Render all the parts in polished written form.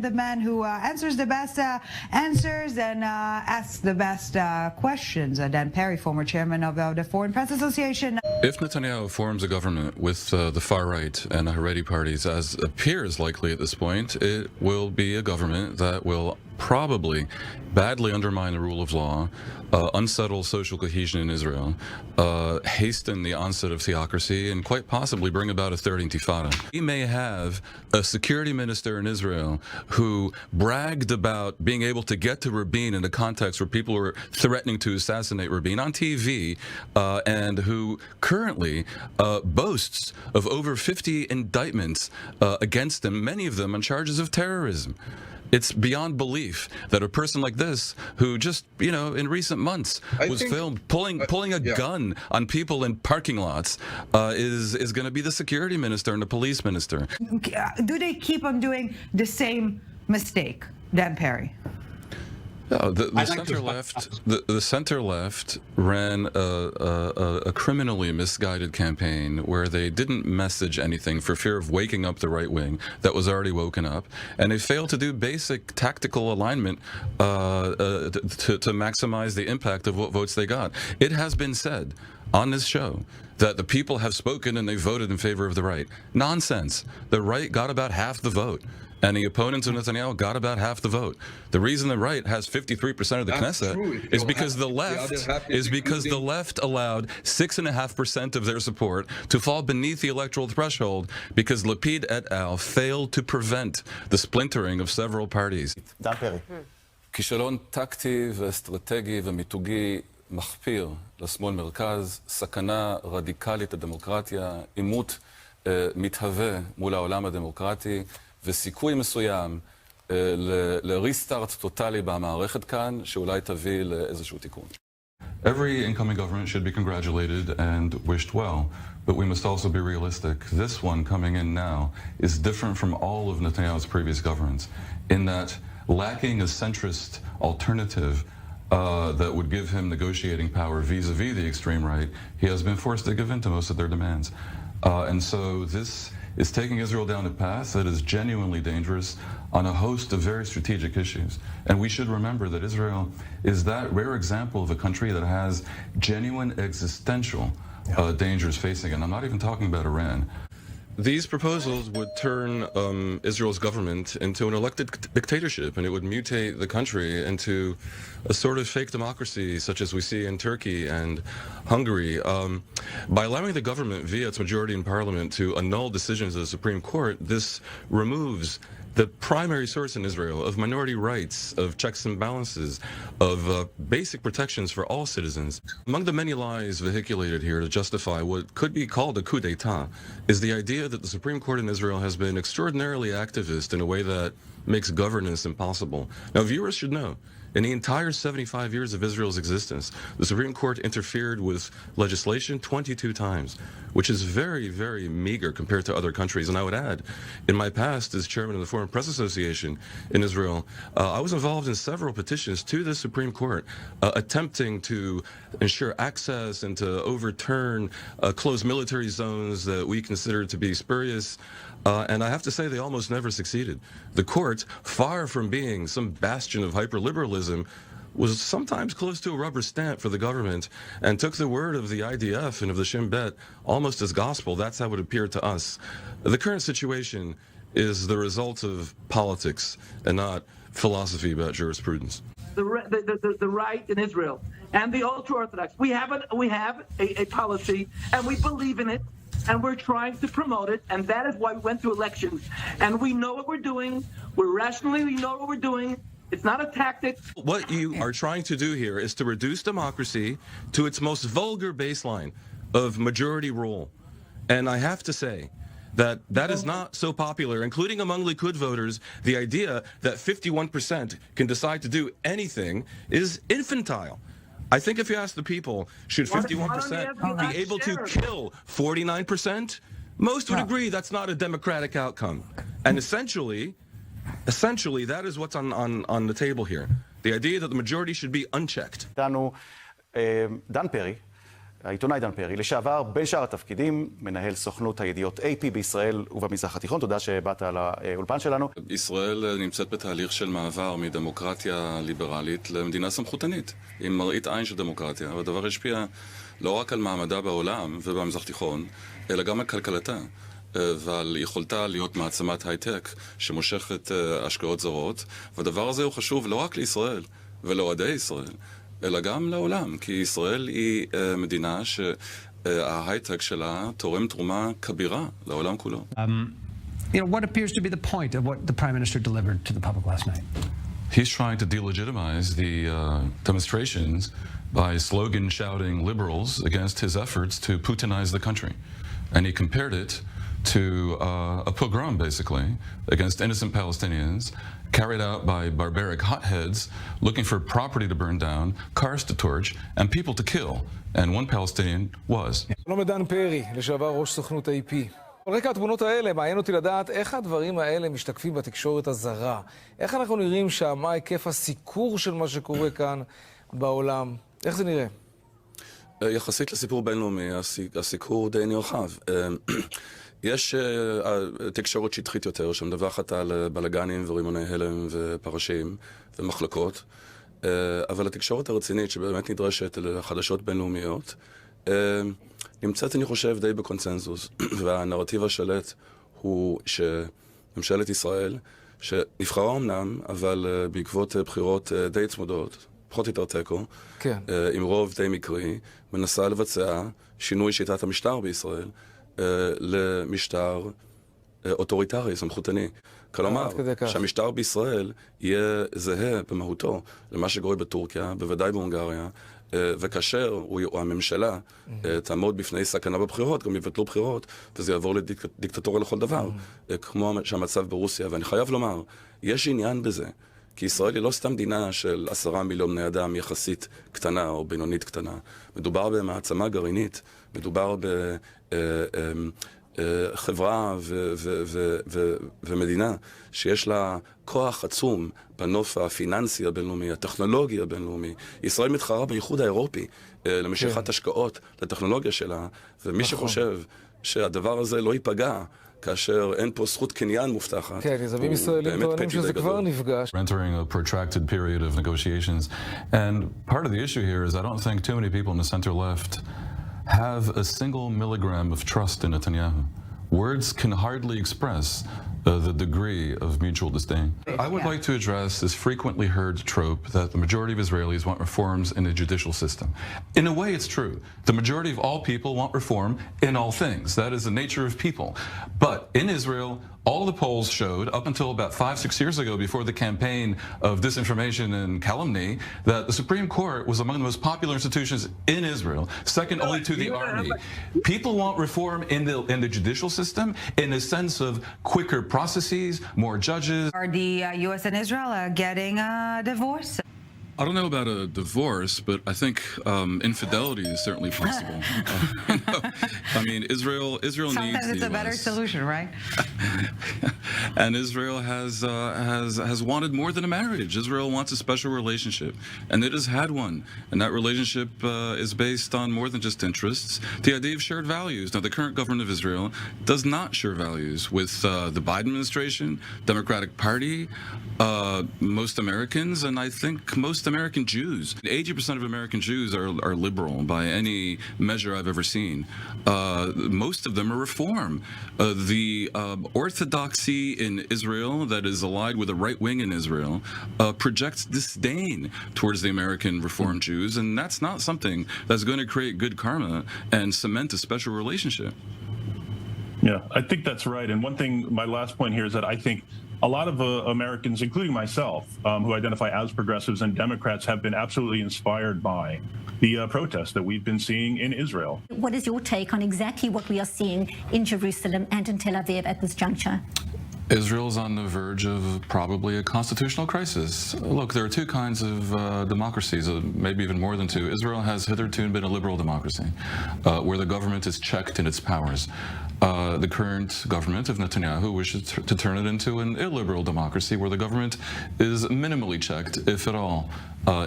The man who answers the best answers and asks the best questions. Dan Perry, former chairman of the Foreign Press Association. If Netanyahu forms a government with the far right and the Haredi parties, as appears likely at this point, it will be a government that will probably badly undermine the rule of law, unsettle social cohesion in Israel, hasten the onset of theocracy, and quite possibly bring about a third intifada. We may have a security minister in Israel who bragged about being able to get to Rabin in a context where people were threatening to assassinate Rabin on TV, and who currently boasts of over 50 indictments against him, many of them on charges of terrorism. It's beyond belief that a person like this, who just, in recent months was filmed pulling a gun on people in parking lots, is going to be the security minister and the police minister. Do they keep on doing the same mistake, Dan Perry? No, the center left ran a criminally misguided campaign where they didn't message anything for fear of waking up the right wing that was already woken up, and they failed to do basic tactical alignment to maximize the impact of what votes they got. It has been said on this show that the people have spoken and they voted in favor of the right. Nonsense. The right got about half the vote, and the opponents of Netanyahu got about half the vote. The reason the right has 53% of the Knesset is because the left allowed 6.5% of their support to fall beneath the electoral threshold because Lapid et al. Failed to prevent the splintering of several parties. Dan Perry. כישלון טקטי ואסטרטגי ומיתוגי מחפיר לשמאל מרכז, סכנה רדיקלית לדמוקרטיה, עימות מתהווה מול העולם הדמוקרטי, וסיכוי מסוים לריסטארט טוטלי במערכת כאן, שאולי תביא לאיזשהו תיקון. Every incoming government should be congratulated and wished well, but we must also be realistic. This one coming in now is different from all of Netanyahu's previous governments in that, lacking a centrist alternative that would give him negotiating power vis-a-vis the extreme right, he has been forced to give in to most of their demands. And so this is taking Israel down a path that is genuinely dangerous on a host of very strategic issues. And we should remember that Israel is that rare example of a country that has genuine existential dangers facing it. And I'm not even talking about Iran. These proposals would turn Israel's government into an elected dictatorship, and it would mutate the country into a sort of fake democracy such as we see in Turkey and Hungary. By allowing the government via its majority in parliament to annul decisions of the Supreme Court, this removes the primary source in Israel of minority rights, of checks and balances, of basic protections for all citizens. Among the many lies vehiculated here to justify what could be called a coup d'etat is the idea that the Supreme Court in Israel has been extraordinarily activist in a way that makes governance impossible. Now, viewers should know, in the entire 75 years of Israel's existence, the Supreme Court interfered with legislation 22 times, which is very, very meager compared to other countries. And I would add, in my past as chairman of the Foreign Press Association in Israel, I was involved in several petitions to the Supreme Court attempting to ensure access and to overturn closed military zones that we considered to be spurious. And I have to say they almost never succeeded. The court, far from being some bastion of hyperliberalism, was sometimes close to a rubber stamp for the government and took the word of the IDF and of the Shin Bet almost as gospel. That's how it appeared to us. The current situation is the result of politics and not philosophy about jurisprudence. The right in Israel and the ultra-Orthodox, we have a policy and we believe in it. And we're trying to promote it, and that is why we went through elections. And we know what we're doing. We know what we're doing. It's not a tactic. What you are trying to do here is to reduce democracy to its most vulgar baseline of majority rule. And I have to say that is not so popular, including among Likud voters. The idea that 51% can decide to do anything is infantile. I think if you ask the people, should 51% be able to kill 49%? Most would agree that's not a democratic outcome. And essentially, that is what's on the table here. The idea that the majority should be unchecked. Dan Perry, העיתונאי דן פרי, לשעבר בין שאר התפקידים, מנהל סוכנות הידיעות AP בישראל ובמזרח התיכון. תודה שבאת לאולפן שלנו. ישראל נמצאת בתהליך של מעבר מדמוקרטיה ליברלית למדינה סמכותנית, עם מראית עין של דמוקרטיה, והדבר השפיע לא רק על מעמדה בעולם ובמזרח התיכון, אלא גם על כלכלתה. ועל יכולתה להיות מעצמת הייטק שמושכת השקעות זרות, והדבר הזה הוא חשוב לא רק לישראל ולאוהדי ישראל, אלא גם לעולם, כי ישראל היא מדינה שההייטק שלה תורם תרומה כבירה לעולם כולו. What appears to be the point of what the Prime Minister delivered to the public last night? He's trying to delegitimize the demonstrations by slogan-shouting liberals against his efforts to Putinize the country. And he compared it to a pogrom, basically, against innocent Palestinians, carried out by barbaric hotheads looking for property to burn down, cars to torch, and people to kill. And one Palestinian was. שלום דן פרי, לשעבר ראש סוכנות AP. על רקע התמונות האלה, מעניין אותי לדעת איך הדברים האלה משתקפים בתקשורת הזרה. איך אנחנו נראים שם, מה היקף הסיקור של מה שקורה כאן בעולם? איך זה נראה? יחסית לסיפור בינלאומי, הסיקור די נרחב. יש תקשורת שטחית יותר, שמדווחת על בלגנים ורימוני הלם ופרשים ומחלקות, אבל התקשורת הרצינית שבאמת נדרשת לחדשות בינלאומיות, נמצאת, אני חושב, די בקונצנזוס, והנרטיב השלט הוא שממשלת ישראל, שנבחרה אמנם, אבל בעקבות בחירות די צמודות, פחות יותר תיקו, כן. עם רוב די מקרי, מנסה לבצע שינוי שיטת המשטר בישראל, למשטר אוטוריטרי, סמכותני. כלומר, שהמשטר בישראל יהיה זהה במהותו למה שקורה בטורקיה, בוודאי בהונגריה, וכאשר הממשלה תעמוד בפני סכנה בבחירות, גם יבטלו בחירות, וזה יעבור לדיקטטורה לכל דבר, כמו שהמצב ברוסיה. ואני חייב לומר, יש עניין בזה, כי ישראל היא לא סתם מדינה של 10 מיליון בני אדם יחסית קטנה או בינונית קטנה. מדובר במעצמה גרעינית, מדובר בחברה ומדינה שיש לה כוח עצום בנוף הפיננסי הבינלאומי, הטכנולוגי הבינלאומי. ישראל מתחרה באיחוד האירופי למשיכת השקעות לטכנולוגיה שלה, ומי שחושב שהדבר הזה לא ייפגע, כאשר אין פה זכות קניין מובטחת. כן, יזמים ישראלים טוענים שזה כבר נפגש. Entering a protracted period of negotiations. And part of the issue here is I don't think too many people in the center left have a single milligram of trust in Netanyahu. Words can hardly express the degree of mutual disdain. I would like to address this frequently heard trope that the majority of Israelis want reforms in the judicial system. In a way, it's true. The majority of all people want reform in all things. That is the nature of people. But in Israel, all the polls showed, up until about 5-6 years ago, before the campaign of disinformation and calumny, that the Supreme Court was among the most popular institutions in Israel, second only to the army. People want reform in the judicial system in a sense of quicker processes, more judges. Are the U.S. and Israel getting a divorce? I don't know about a divorce, but I think infidelity is certainly possible. I mean, Israel needs the Sometimes it's a better US. solution, right? And Israel has wanted more than a marriage. Israel wants a special relationship, and it has had one. And that relationship is based on more than just interests. The idea of shared values. Now, the current government of Israel does not share values with the Biden administration, Democratic Party, most Americans, and I think most American Jews. 80% of American Jews are liberal by any measure I've ever seen. Most of them are reform. The orthodoxy in Israel that is allied with the right wing in Israel projects disdain towards the American Reform Jews, and that's not something that's going to create good karma and cement a special relationship. Yeah, I think that's right. And one thing, my last point here is that I think a lot of Americans, including myself, who identify as progressives and Democrats, have been absolutely inspired by the protests that we've been seeing in Israel. What is your take on exactly what we are seeing in Jerusalem and in Tel Aviv at this juncture? Israel's on the verge of probably a constitutional crisis. Look, there are two kinds of democracies, maybe even more than two. Israel has hitherto been a liberal democracy, where the government is checked in its powers. The current government of Netanyahu wishes to turn it into an illiberal democracy, where the government is minimally checked, if at all,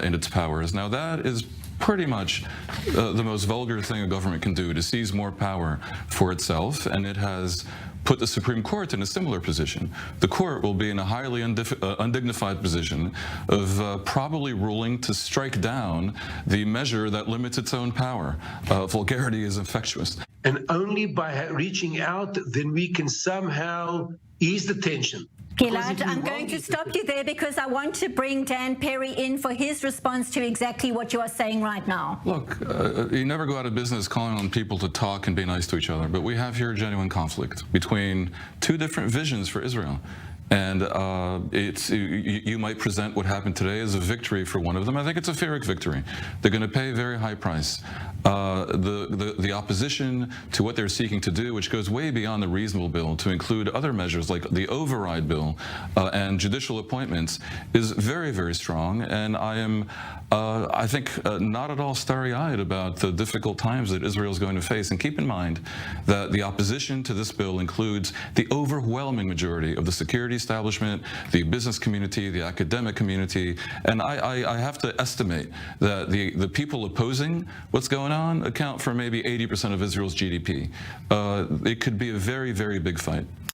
in its powers. Now, that is pretty much the most vulgar thing a government can do, to seize more power for itself, and it has put the Supreme Court in a similar position. The court will be in a highly undignified position of probably ruling to strike down the measure that limits its own power. Vulgarity is infectious. And only by reaching out, then we can somehow ease the tension. Gilad, I'm going to stop you there because I want to bring Dan Perry in for his response to exactly what you are saying right now. Look, you never go out of business calling on people to talk and be nice to each other, but we have here a genuine conflict between two different visions for Israel. And you might present what happened today as a victory for one of them. I think it's a Pyrrhic victory. They're going to pay a very high price. The opposition to what they're seeking to do, which goes way beyond the reasonable bill to include other measures like the override bill and judicial appointments, is very, very strong. And I am, I think, not at all starry-eyed about the difficult times that Israel is going to face. And keep in mind that the opposition to this bill includes the overwhelming majority of the security establishment, the business community, the academic community, and I have to estimate that the people opposing what's going on account for maybe 80% of Israel's GDP. It could be a very, very big fight.